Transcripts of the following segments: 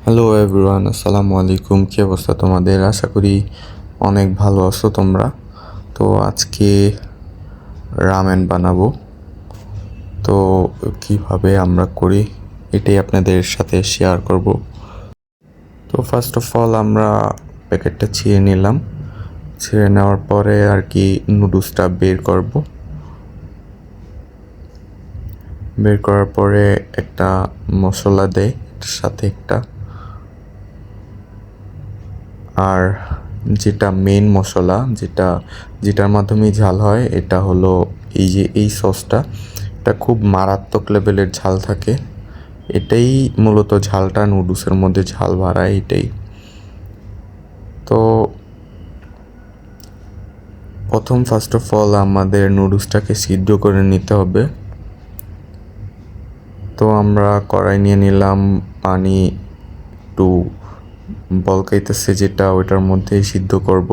Hello everyone, আসসালামু আলাইকুম। কী অবস্থা তোমাদের? আশা করি অনেক ভালো আছো তোমরা। তো আজকে রামেন বানাবো। তো কিভাবে আমরা করি এটাই আপনাদের সাথে শেয়ার করব। তো ফার্স্ট অফ অল আমরা প্যাকেটটা ছিঁড়ে নিলাম। ছিঁড়ে নেওয়ার পরে আর কি নুডলসটা বের করব। বের করার পরে একটা মশলা দেয়, এটার সাথে একটা, আর যেটা মেন মশলা যেটার মাধ্যমে ঝাল হয় এটা হলো এই সসটা। এটা খুব মারাত্মক লেভেলের ঝাল থাকে। এটাই মূলত ঝালটা নুডলসের মধ্যে ঝাল বাড়ায় এটাই। তো ফার্স্ট অফ অল আমাদের নুডলসটাকে সিদ্ধ করে নিতে হবে। তো আমরা কড়াই নিয়ে নিলাম, পানি একটু বলকাইতেছে যেটা, ওইটার মধ্যেই সিদ্ধ করব।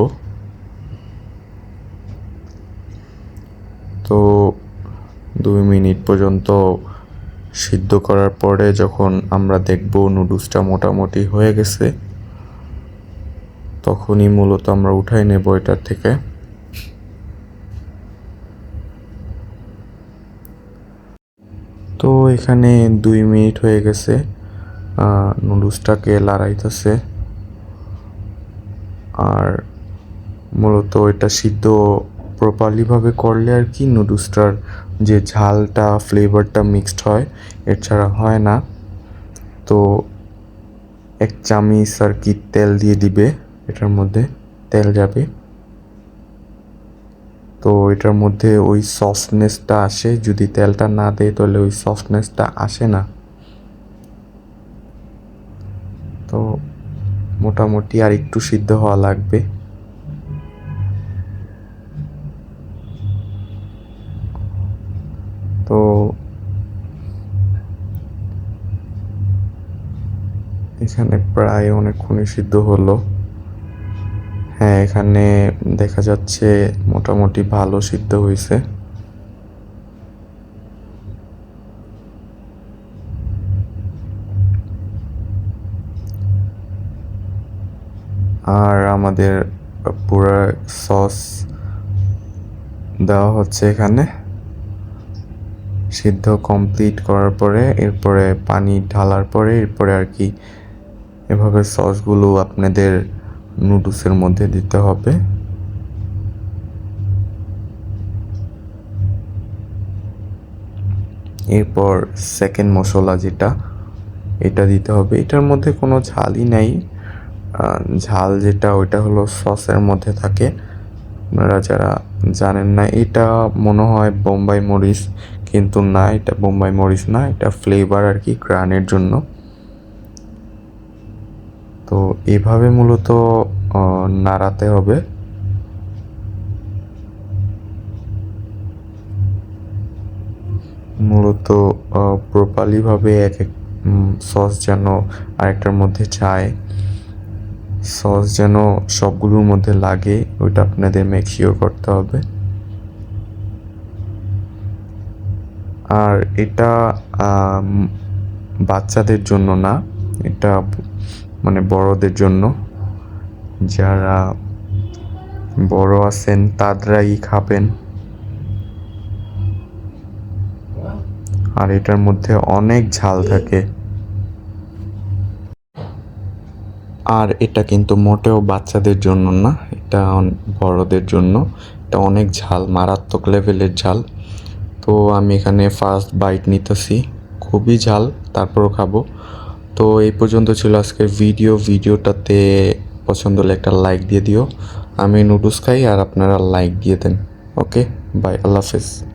তো 2 মিনিট পর্যন্ত সিদ্ধ করার পরে যখন আমরা দেখব নুডলসটা মোটামুটি হয়ে গেছে, তখনই মূলত আমরা উঠাই নেব এটার থেকে। তো এখানে 2 মিনিট হয়ে গেছে, নুডলসটাকে লাড়াইতেছে। আর মূলত এটা সিদ্ধ প্রপারলিভাবে করলে আর কি নুডলসটার যে ঝালটা ফ্লেভারটা মিক্সড হয়, এছাড়া হয় না। তো 1 চামচ আর কি তেল দিয়ে দিবে, এটার মধ্যে তেল যাবে। তো এটার মধ্যে ওই সফটনেসটা আসে, যদি তেলটা না দেয় তাহলে ওই সফটনেসটা আসে না। তো মোটামুটি আর একটু সিদ্ধ হওয়া লাগবে। তো এখানে প্রায় অনেকক্ষণই সিদ্ধ হলো। হ্যাঁ, এখানে দেখা যাচ্ছে মোটামুটি ভালো সিদ্ধ হয়েছে। আর আমাদের পুরো সস দেওয়া হচ্ছে এখানে। সিদ্ধ কমপ্লিট করার পরে এরপরে পানি ঢালার পরে এরপরে আর কি এভাবে সসগুলো আপনাদের নুডলসের মধ্যে দিতে হবে। এরপর সেকেন্ড মশলা যেটা, এটা দিতে হবে। এটার মধ্যে কোনো ঝালই নাই। ঝাল যেটা ওইটা হলো সসের মধ্যে থাকে। আপনারা যারা জানেন না, এটা মনে হয় বোম্বাই মরিচ, কিন্তু না, এটা বোম্বাই মরিচ না, এটা ফ্লেভার আর কি, গ্রানের জন্য। তো এভাবে মূলত নাড়াতে হবে। মূলত প্রপারলিভাবে এক এক সস যেন আরেকটার মধ্যে যায়, সস যেন সবগুলোর মধ্যে লাগে, ওইটা আপনাদের মেক শিওর করতে হবে। আর এটা বাচ্চাদের জন্য না, এটা মানে বড়দের জন্য। যারা বড় আছেন তাদেরাই খাবেন। আর এটার মধ্যে অনেক ঝাল থাকে। আর এটা কিন্তু মোটেও বাচ্চাদের জন্য না, এটা বড়দের জন্য। এটা অনেক ঝাল, মারাত্মক লেভেলের ঝাল। তো আমি এখানে ফার্স্ট বাইট নিতেছি, খুবই ঝাল, তারপরও খাবো। তো এই পর্যন্ত ছিল আজকের ভিডিওটাতে পছন্দ হলে একটা লাইক দিয়ে দিও। আমি নুডলস খাই আর আপনারা লাইক দিয়ে দেন। ওকে, বাই, আল্লাহ হাফেজ।